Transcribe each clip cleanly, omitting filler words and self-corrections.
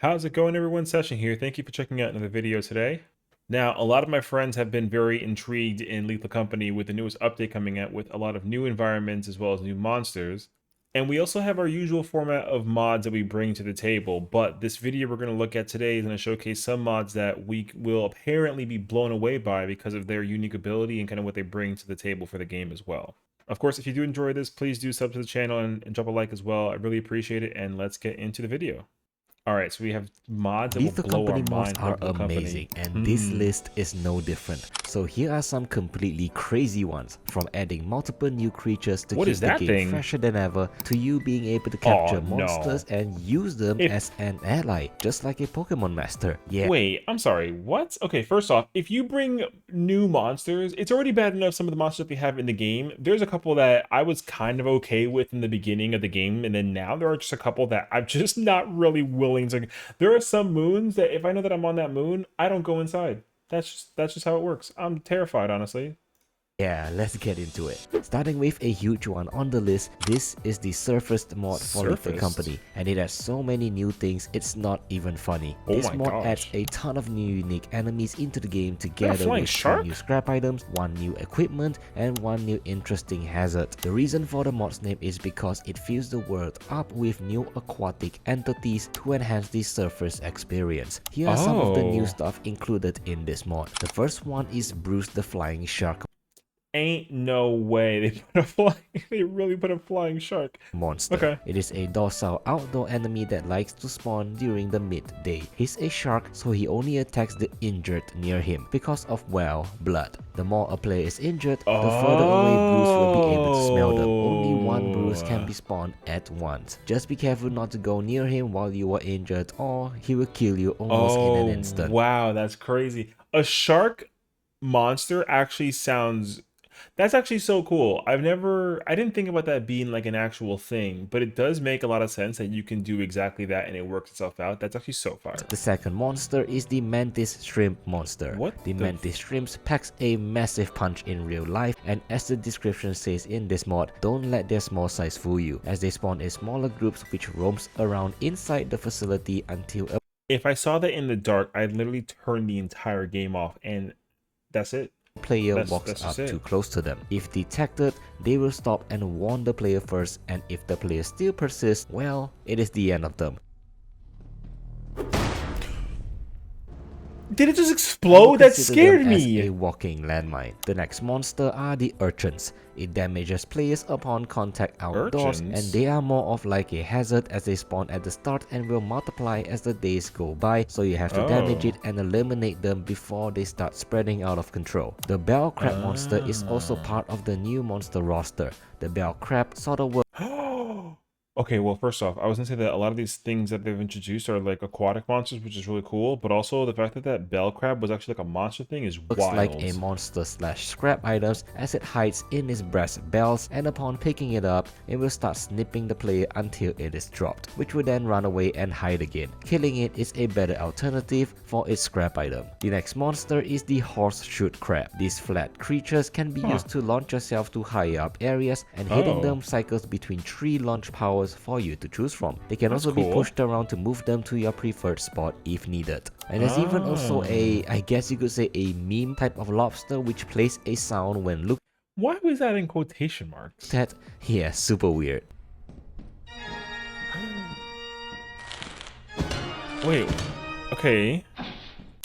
How's it going, everyone? Sessiion here. Thank you for checking out another video today. Now, a lot of my friends have been very intrigued in Lethal Company with the newest update coming out with a lot of new environments as well as new monsters. And we also have our usual format of mods that we bring to the table, but this video we're going to look at today is going to showcase some mods that we will apparently be blown away by because of their unique ability and kind of what they bring to the table for the game as well. Of course, if you do enjoy this, please do sub to the channel and drop a like as well. I really appreciate it, and let's get into the video. All right, so we have mods that will Lethal blow our Company mods mind for are Lethal amazing, Company. and this list is no different. So here are some completely crazy ones, from adding multiple new creatures to What keep is the that game thing? fresher than ever, to you being able to Oh capture no. monsters and use them If as an ally, just like a Pokemon master. Yeah, Wait, I'm sorry, what? Okay, first off, if you bring new monsters, it's already bad enough some of the monsters that they have in the game. There's a couple that I was kind of okay with in the beginning of the game, and then now there are just a couple that I'm just not really willing to. There are some moons that if I know that I'm on that moon, I don't go inside. That's just how it works. I'm terrified, honestly. Yeah, let's get into it. Starting with a huge one on the list, this is the Surfaced mod for Lethal Surfaced? Company, and it has so many new things it's not even funny. Oh This my mod adds gosh. a ton of new unique enemies into the game Is that a together flying with 2 new shark? scrap items, 1 new equipment, and 1 new interesting hazard. The reason for the mod's name is because it fills the world up with new aquatic entities to enhance the surface experience. Here are some of the new Oh. stuff included in this mod. The first one is Bruce the Flying Shark Ain't no way they put a flying. They really put a flying shark. monster. Okay. It is a docile outdoor enemy that likes to spawn during the midday. He's a shark, so he only attacks the injured near him because of, well, blood. The more a player is injured, the further away Bruce will be able to smell them. Only 1 Bruce can be spawned at once. Just be careful not to go near him while you are injured, or he will kill you almost in an instant. Wow, that's crazy. A shark monster actually sounds. That's actually so cool. I didn't think about that being like an actual thing, but it does make a lot of sense that you can do exactly that and it works itself out. That's actually so fire. The second monster is the Mantis Shrimp monster. What The the Mantis Shrimps packs a massive punch in real life, and as the description says in this mod, don't let their small size fool you, as they spawn in smaller groups which roams around inside the facility until a If I saw that in the dark, I'd literally turn the entire game off and that's it. player That's walks that's up just it. too close to them. If detected, they will stop and warn the player first, and if the player still persists, well, it is the end of them. Did it just I explode? would That consider them scared as a me. walking landmine. The next monster are the urchins. It damages players upon contact outdoors, and Urchins? they are more of like a hazard as they spawn at the start and will multiply as the days go by, so you have to damage Oh. it and eliminate them before they start spreading out of control. The bell crab monster is also part of the new monster roster. The bell crab sort of works Okay, well, first off, I was gonna say that a lot of these things that they've introduced are like aquatic monsters, which is really cool, but also the fact that that bell crab was actually like a monster thing is like a wild. monster slash scrap items, as it hides in its breast bells, and upon picking it up, it will start snipping the player until it is dropped, which will then run away and hide again. Killing it is a better alternative for its scrap item. The next monster is the horseshoe crab. These flat creatures can be used to launch yourself to higher up areas, and hitting them cycles between 3 launch powers for you to choose from. They can That's also be cool. pushed around to move them to your preferred spot if needed. And there's even also a, I guess you could say, a meme type of lobster which plays a sound when looked Why was that in quotation marks? at. Yeah, super weird. Wait, okay.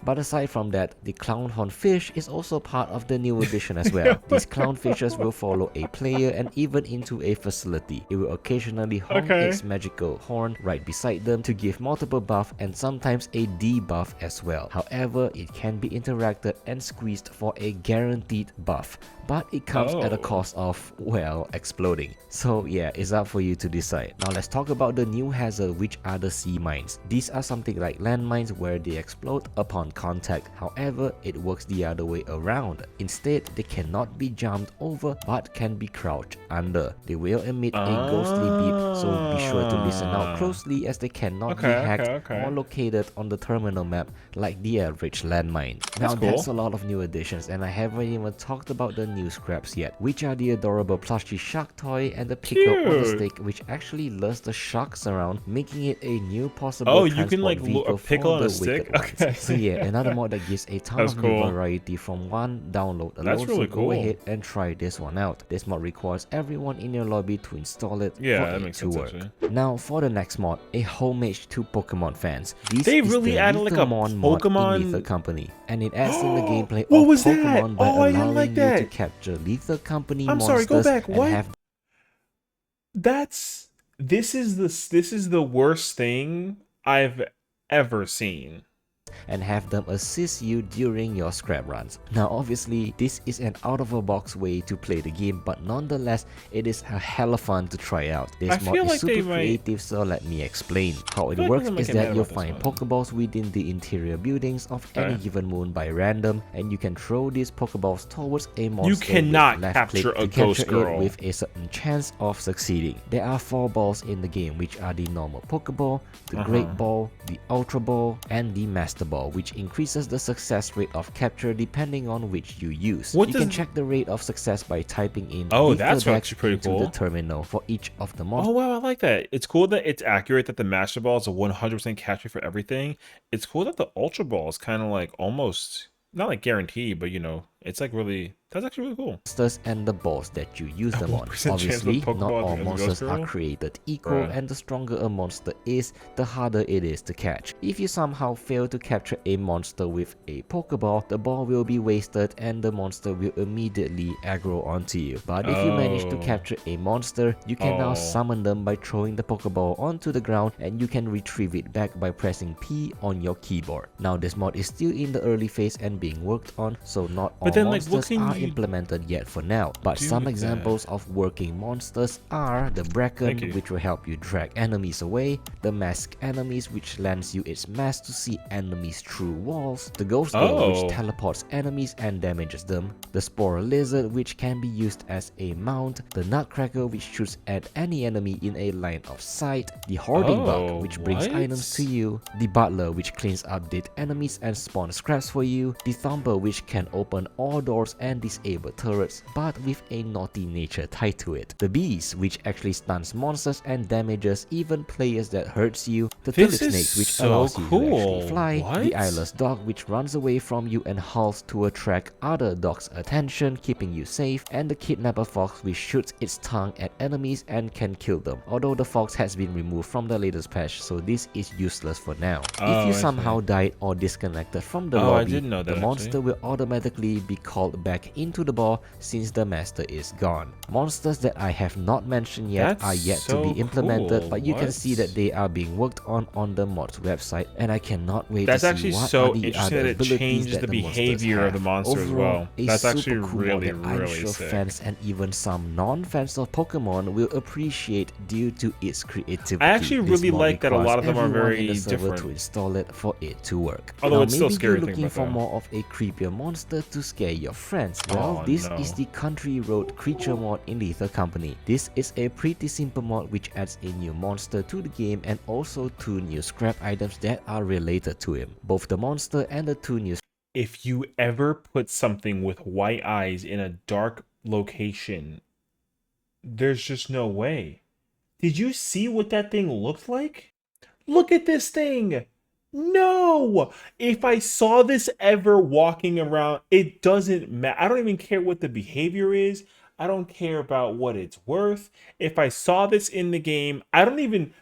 But aside from that, the clownhorn fish is also part of the new edition as well. These clownfishes will follow a player and even into a facility. It will occasionally honk Okay. its magical horn right beside them to give multiple buff and sometimes a debuff as well. However, it can be interacted and squeezed for a guaranteed buff, but it comes at a Oh. cost of, well, exploding. So yeah, it's up for you to decide. Now let's talk about the new hazard, which are the sea mines. These are something like landmines where they explode upon contact. However, it works the other way around. Instead, they cannot be jumped over but can be crouched under. They will emit a ghostly beep, so be sure to listen out closely as they cannot be hacked or located on the terminal map like the average landmine. Now that's a lot of new additions, and I haven't even talked about the new scraps yet, which are the adorable plushy shark toy and the pickle on the stick, which actually lures the sharks around, making it a new possible transport vehicle for the wicked ones. So yeah, another mod that gives a ton of new variety from one download alone, so go ahead and try this one out. This mod requires everyone in your lobby to install it for it to work. Now for the next mod, a homage to Pokemon fans. This is the Lethemon mod in Lether Company, and it adds in the gameplay of Pokemon by allowing you to capture Lether Company monsters and have this is the worst thing I've ever seen. And have them assist you during your scrap runs. Now obviously this is an out-of-the-box way to play the game, but nonetheless it is a hella fun to try out. This mod is super creative, so let me explain. How it works is that you'll find Pokeballs within the interior buildings of any given moon by random, and you can throw these Pokeballs towards a monster. You cannot with left capture click a ghost girl with a certain chance of succeeding. There are 4 balls in the game, which are the normal Pokeball, the Great Ball, the Ultra Ball, and the Master Ball, which increases the success rate of capture depending on which you use. You can check the rate of success by typing in that's actually pretty cool into the terminal for each of the monsters. Oh wow, I like that. It's cool that it's accurate that the Master Ball is a 100% catch rate for everything. It's cool that the Ultra Ball is kind of like almost not like guaranteed, but you know, it's like really, that's actually really cool. Monsters and the balls that you use them on. Obviously, not all monsters are created equal, and the stronger a monster is, the harder it is to catch. If you somehow fail to capture a monster with a Pokeball, the ball will be wasted and the monster will immediately aggro onto you. But if you manage to capture a monster, you can now summon them by throwing the Pokeball onto the ground, and you can retrieve it back by pressing P on your keyboard. Now this mod is still in the early phase and being worked on, so not all monsters are implemented yet for now, but some examples of working monsters are the Bracken, which will help you drag enemies away, the Mask enemies, which lends you its mask to see enemies through walls, the Ghost Girl, which teleports enemies and damages them, the Spore Lizard, which can be used as a mount, the Nutcracker, which shoots at any enemy in a line of sight, the Hoarding Bug, which brings items to you, the Butler, which cleans up dead enemies and spawns scraps for you, the Thumper, which can open all doors and disable turrets, but with a naughty nature tied to it, the Beast, which actually stuns monsters and damages even players that hurts you, the Tulip Snake, which allows you to actually fly, the Eyeless Dog, which runs away from you and howls to attract other dogs' attention, keeping you safe, and the Kidnapper Fox, which shoots its tongue at enemies and can kill them, although the fox has been removed from the latest patch, so this is useless for now. If you somehow died or disconnected from the lobby, the monster will automatically be called back into the ball since the master is gone. Monsters that I have not mentioned yet are yet to be implemented, but you can see that they are being worked on the mod's website, and I cannot wait to see what are the other abilities that the behavior of the monster overall, as well. That's actually cool really I'm sure sick. Fans and even some non-fans of Pokemon will appreciate due to its creativity. I actually really like that a lot of them are very different to install it for it to work. Although now, it's still scary maybe you're looking for more of a creepier monster to scare your friends. Well, this is the Country Road Creature mod in Lether Company. This is a pretty simple mod which adds a new monster to the game and also 2 new scrap items that are related to him. Both the monster and the 2 new. If you ever put something with white eyes in a dark location, there's just no way. Did you see what that thing looked like? Look at this thing! No! If I saw this ever walking around, it doesn't matter. I don't even care what the behavior is. I don't care about what it's worth. If I saw this in the game, I don't even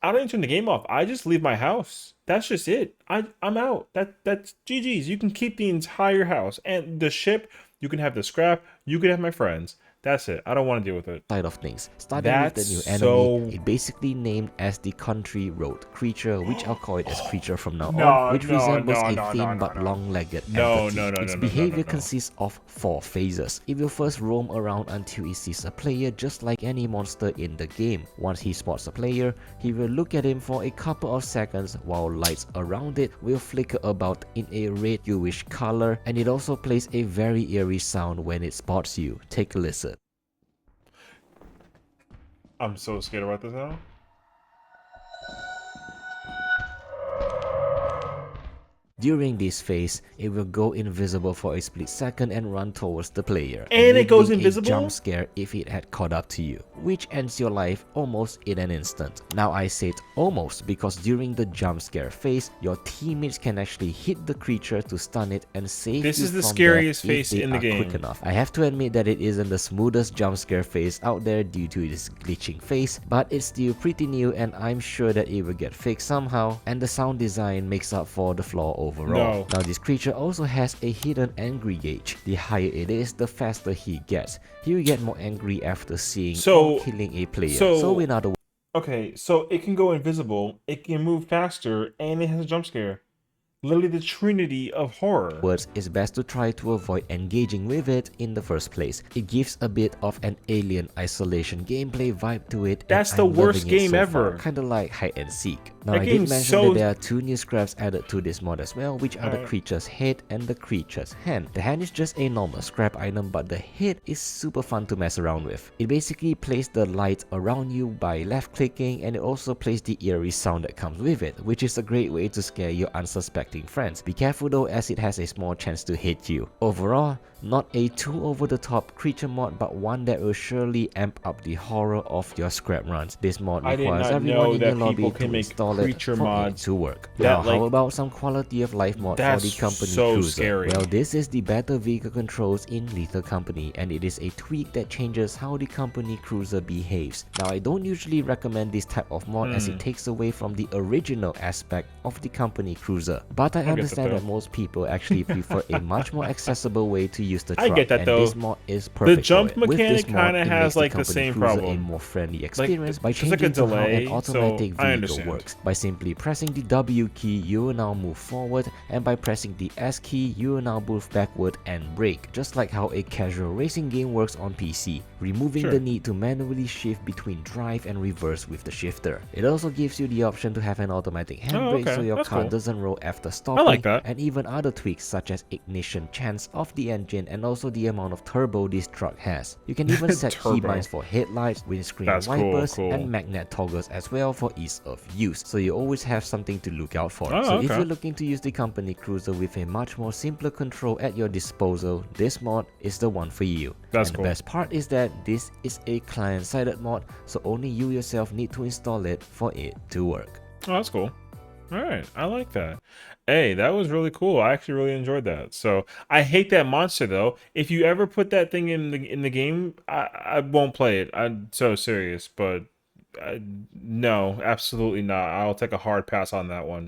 turn the game off. I just leave my house. That's just it. I'm out. That's GG's. You can keep the entire house and the ship. You can have the scrap. You can have my friends. That's it. I don't want to deal with it. Side of things. Starting with the That's new enemy, so... it basically named as the Country Road creature, which I'll call it as creature from now on, No, which no, resembles no, a no, no, thin no, but no. long-legged No, entity. no, no, Its no, no, no, no, behavior no. consists of 4 phases. It will first roam around until it sees a player, just like any monster in the game. Once he spots a player, he will look at him for a couple of seconds while lights around it will flicker about in a red yellowish color, and it also plays a very eerie sound when it spots you. Take a listen. I'm so scared about this now. During this phase, it will go invisible for a split second and run towards the player, And it goes enabling a invisible? jump scare if it had caught up to you, which ends your life almost in an instant. Now I said almost because during the jump scare phase, your teammates can actually hit the creature to stun it and save This you is the from scariest death if phase they in the are quick game. enough. I have to admit that it isn't the smoothest jump scare phase out there due to its glitching phase, but it's still pretty new and I'm sure that it will get fixed somehow, and the sound design makes up for the flaw overall. No. Now this creature also has a hidden angry gauge. The higher it is, the faster he gets. He will get more angry after seeing or killing a player. So in other words, okay, so it can go invisible, it can move faster, and it has a jump scare. Literally the trinity of horror. it's best to try to avoid engaging with it in the first place. It gives a bit of an alien isolation gameplay vibe to it. That's the worst game ever. Kinda like hide and seek. Now That I did game's mention so... that there are 2 new scraps added to this mod as well, which are the creature's head and the creature's hand. The hand is just a normal scrap item, but the head is super fun to mess around with. It basically plays the light around you by left clicking, and it also plays the eerie sound that comes with it, which is a great way to scare your unsuspecting friends. Be careful though, as it has a small chance to hit you. Overall, not a too over the top creature mod, but one that will surely amp up the horror of your scrap runs. This mod requires everyone in your lobby to install it for it to work. Now how about some quality of life mod for the company cruiser? Scary. Well, this is the better vehicle controls in Lethal Company, and it is a tweak that changes how the company cruiser behaves. Now I don't usually recommend this type of mod as it takes away from the original aspect of the company cruiser, but I understand that most people actually prefer a much more accessible way to use the truck. I get that, and though. This mod is perfect. The jump for it. mechanic kind of has like the same problem. A more friendly experience by it's like changing a delay, to how an automatic so I vehicle understand. works. By simply pressing the W key, you will now move forward, and by pressing the S key, you will now move backward and brake, just like how a casual racing game works on PC, removing the need to manually shift between drive and reverse with the shifter. It also gives you the option to have an automatic handbrake so your car doesn't roll after stopping, I like that. and even other tweaks such as ignition chance of the engine and also the amount of turbo this truck has. You can even set keybinds for headlights, windscreen wipers, and magnet toggles as well for ease of use, so you always have something to look out for. So if you're looking to use the company cruiser with a much more simpler control at your disposal, this mod is the one for you. The best part is that this is a client-sided mod, so only you yourself need to install it for it to work. Oh, that's cool. All right, I like that. Hey, that was really cool. I actually really enjoyed that. So I hate that monster though. If you ever put that thing in the game, I won't play it. I'm so serious, but no, absolutely not. I'll take a hard pass on that one.